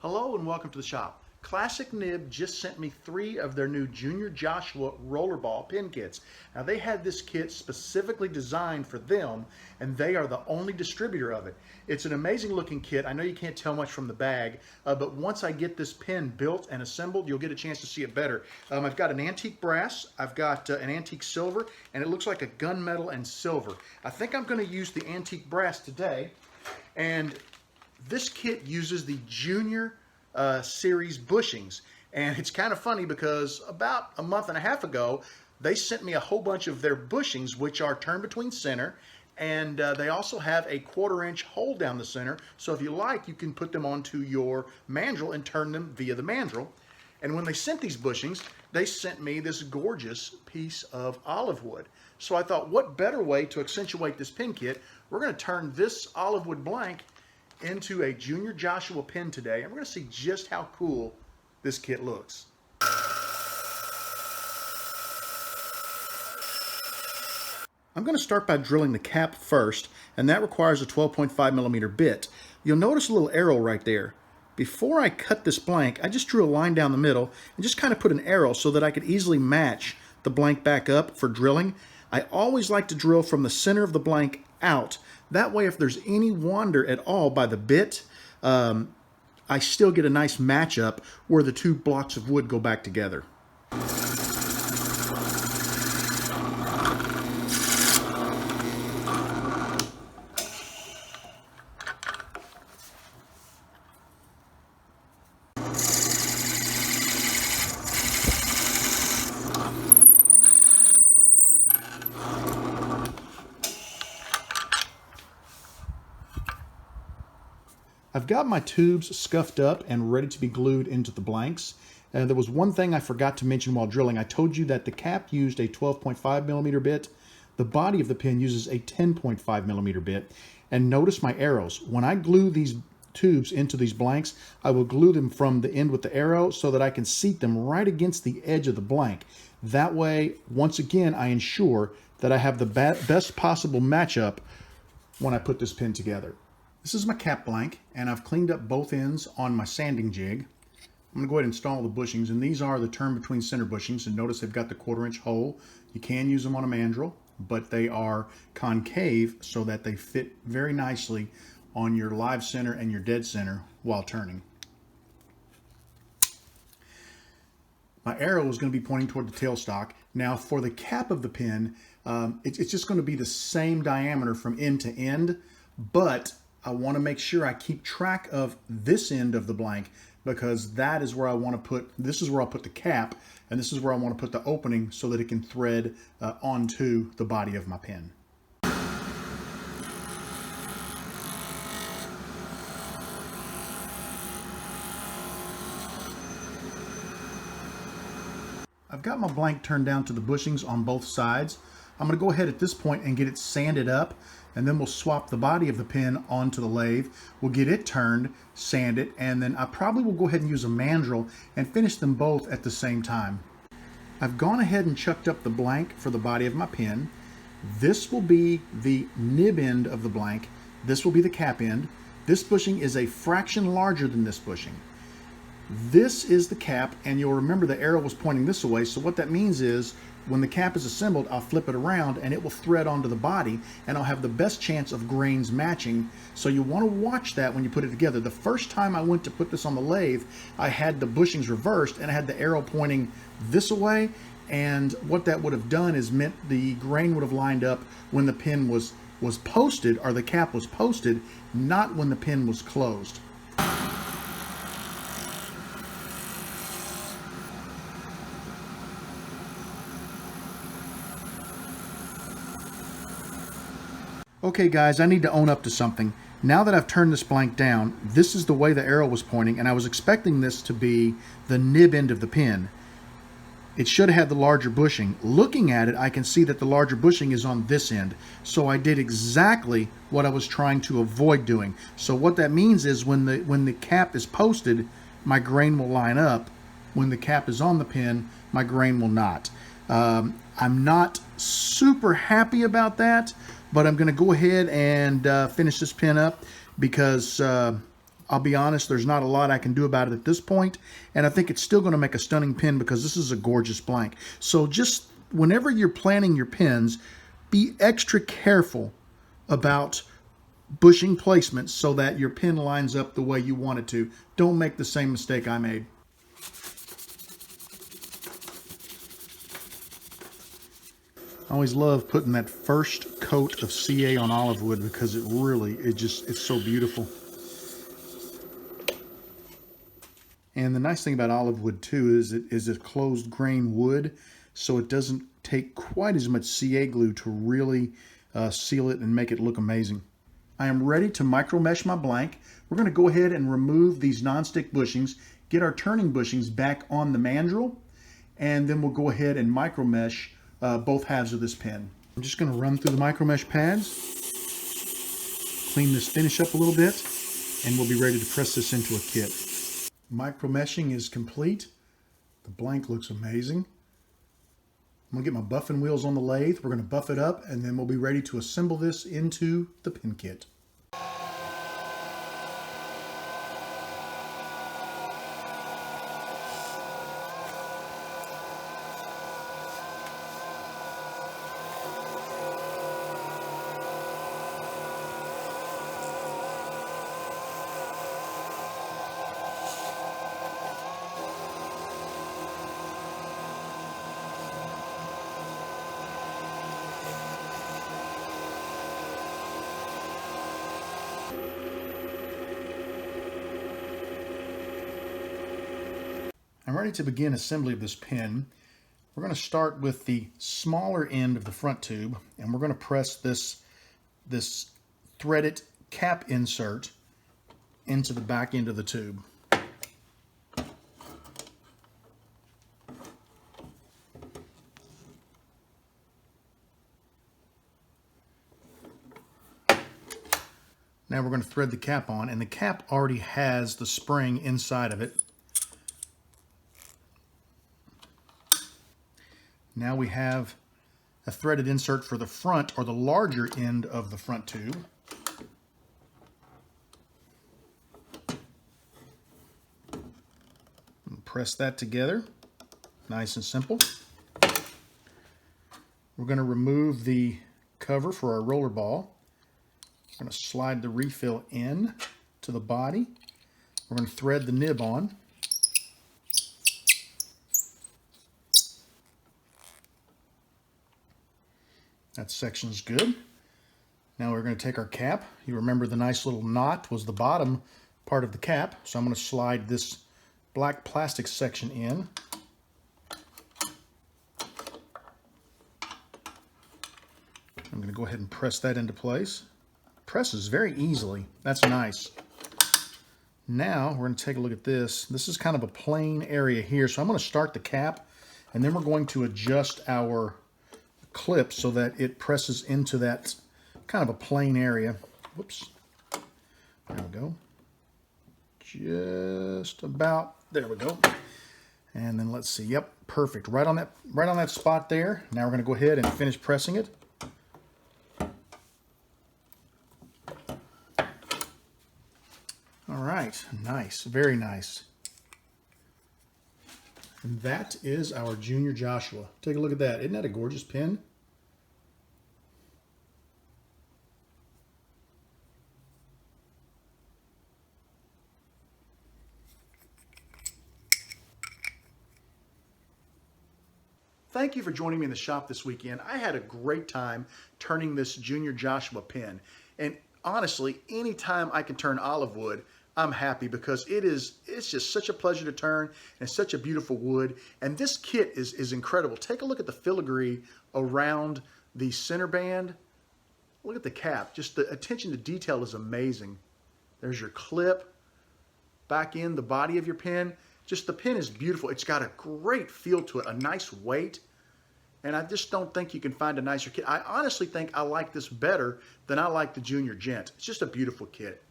Hello and welcome to the shop. Classic Nib just sent me 3 of their new Junior Joshua rollerball pin kits. Now they had this kit specifically designed for them and they are the only distributor of it. It's an amazing looking kit. I know you can't tell much from the bag, but once I get this pin built and assembled, you'll get a chance to see it better. I've got an antique brass, I've got an antique silver, and it looks like a gunmetal and silver. I think I'm going to use the antique brass today, and this kit uses the Junior series bushings, and it's kind of funny because about a month and a half ago they sent me a whole bunch of their bushings, which are turn between center, and they also have a 1/4-inch hole down the center, so if you like you can put them onto your mandrel and turn them via the mandrel. And when they sent these bushings, they sent me this gorgeous piece of olive wood. So I thought, what better way to accentuate this pin kit? We're going to turn this olive wood blank into a Junior Joshua pin today, and we're going to see just how cool this kit looks. I'm going to start by drilling the cap first, and that requires a 12.5mm bit. You'll notice a little arrow right there. Before I cut this blank, I just drew a line down the middle and just kind of put an arrow so that I could easily match the blank back up for drilling. I always like to drill from the center of the blank out. That way, if there's any wander at all by the bit, I still get a nice matchup where the 2 blocks of wood go back together. I've got my tubes scuffed up and ready to be glued into the blanks. There was one thing I forgot to mention while drilling. I told you that the cap used a 12.5mm bit. The body of the pin uses a 10.5mm bit. And notice my arrows. When I glue these tubes into these blanks, I will glue them from the end with the arrow so that I can seat them right against the edge of the blank. That way, once again, I ensure that I have the best possible matchup when I put this pin together. This is my cap blank, and I've cleaned up both ends on my sanding jig. I'm going to go ahead and install the bushings, and these are the turn between center bushings, and notice they've got the 1/4-inch hole. You can use them on a mandrel, but they are concave so that they fit very nicely on your live center and your dead center while turning. My arrow is going to be pointing toward the tailstock. Now for the cap of the pin, it's just going to be the same diameter from end to end, but I want to make sure I keep track of this end of the blank because that is where I want to put, this is where I'll put the cap, and this is where I want to put the opening so that it can thread onto the body of my pin. I've got my blank turned down to the bushings on both sides. I'm going to go ahead at this point and get it sanded up, and then we'll swap the body of the pin onto the lathe. We'll get it turned, sand it, and then I probably will go ahead and use a mandrel and finish them both at the same time. I've gone ahead and chucked up the blank for the body of my pin. This will be the nib end of the blank. This will be the cap end. This bushing is a fraction larger than this bushing. This is the cap, and you'll remember the arrow was pointing this way, so what that means is when the cap is assembled, I'll flip it around and it will thread onto the body, and I'll have the best chance of grains matching. So you want to watch that when you put it together. The first time I went to put this on the lathe, I had the bushings reversed and I had the arrow pointing this way, and what that would have done is meant the grain would have lined up when the pin was posted, or the cap was posted, not when the pin was closed. Okay guys, I need to own up to something. Now that I've turned this blank down, this is the way the arrow was pointing, and I was expecting this to be the nib end of the pin. It should have had the larger bushing. Looking at it, I can see that the larger bushing is on this end. So I did exactly what I was trying to avoid doing. So what that means is when the cap is posted, my grain will line up. When the cap is on the pin, my grain will not. I'm not super happy about that, but I'm going to go ahead and finish this pin up because I'll be honest, there's not a lot I can do about it at this point, and I think it's still going to make a stunning pin because this is a gorgeous blank. So just whenever you're planning your pins, be extra careful about bushing placements so that your pin lines up the way you want it to. Don't make the same mistake I made. I always love putting that first coat of CA on olive wood because it's so beautiful. And the nice thing about olive wood too is it is a closed grain wood, so it doesn't take quite as much CA glue to really seal it and make it look amazing. I am ready to micro mesh my blank. We're going to go ahead and remove these non-stick bushings, get our turning bushings back on the mandrel, and then we'll go ahead and micro mesh both halves of this pin. I'm just going to run through the micro mesh pads, clean this finish up a little bit, and we'll be ready to press this into a kit. Micro meshing is complete. The blank looks amazing. I'm going to get my buffing wheels on the lathe. We're going to buff it up, and then we'll be ready to assemble this into the pin kit. I'm ready to begin assembly of this pin. We're going to start with the smaller end of the front tube, and we're going to press this threaded cap insert into the back end of the tube. Now we're going to thread the cap on, and the cap already has the spring inside of it. Now we have a threaded insert for the front, or the larger end of the front tube. And press that together, nice and simple. We're going to remove the cover for our roller ball. We're going to slide the refill in to the body. We're going to thread the nib on. That section's good. Now we're going to take our cap. You remember the nice little knot was the bottom part of the cap, so I'm going to slide this black plastic section in. I'm going to go ahead and press that into place. Presses very easily. That's nice. Now we're going to take a look at this. This is kind of a plain area here, so I'm going to start the cap, and then we're going to adjust our clip so that it presses into that kind of a plain area. Whoops. There we go. Just about. There we go. And then let's see. Yep, perfect. Right on that spot there. Now we're going to go ahead and finish pressing it. All right, nice, very nice. And that is our Junior Joshua. Take a look at that. Isn't that a gorgeous pin? Thank you for joining me in the shop this weekend. I had a great time turning this Junior Joshua pin. And honestly, anytime I can turn olive wood, I'm happy because it's just such a pleasure to turn and such a beautiful wood. And this kit is incredible. Take a look at the filigree around the center band. Look at the cap. Just the attention to detail is amazing. There's your clip. Back in the body of your pen. Just the pen is beautiful. It's got a great feel to it, a nice weight. And I just don't think you can find a nicer kit. I honestly think I like this better than I like the Junior Gent. It's just a beautiful kit.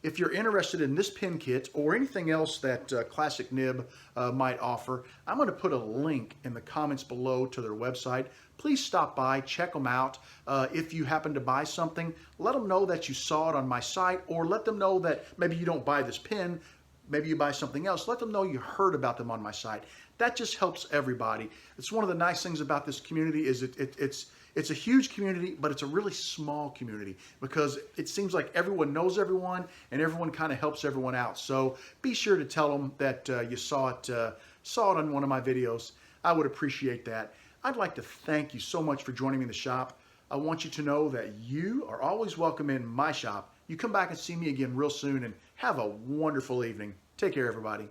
if you're interested in this pin kit or anything else that Classic Nib might offer, I'm going to put a link in the comments below to their website. Please stop by, check them out. If you happen to buy something, let them know that you saw it on my site, or let them know that maybe you don't buy this pin, maybe you buy something else. Let them know you heard about them on my site. That just helps everybody. It's one of the nice things about this community is it's a huge community, but it's a really small community because it seems like everyone knows everyone and everyone kind of helps everyone out. So be sure to tell them that you saw it on one of my videos. I would appreciate that. I'd like to thank you so much for joining me in the shop. I want you to know that you are always welcome in my shop. You come back and see me again real soon, and have a wonderful evening. Take care, everybody.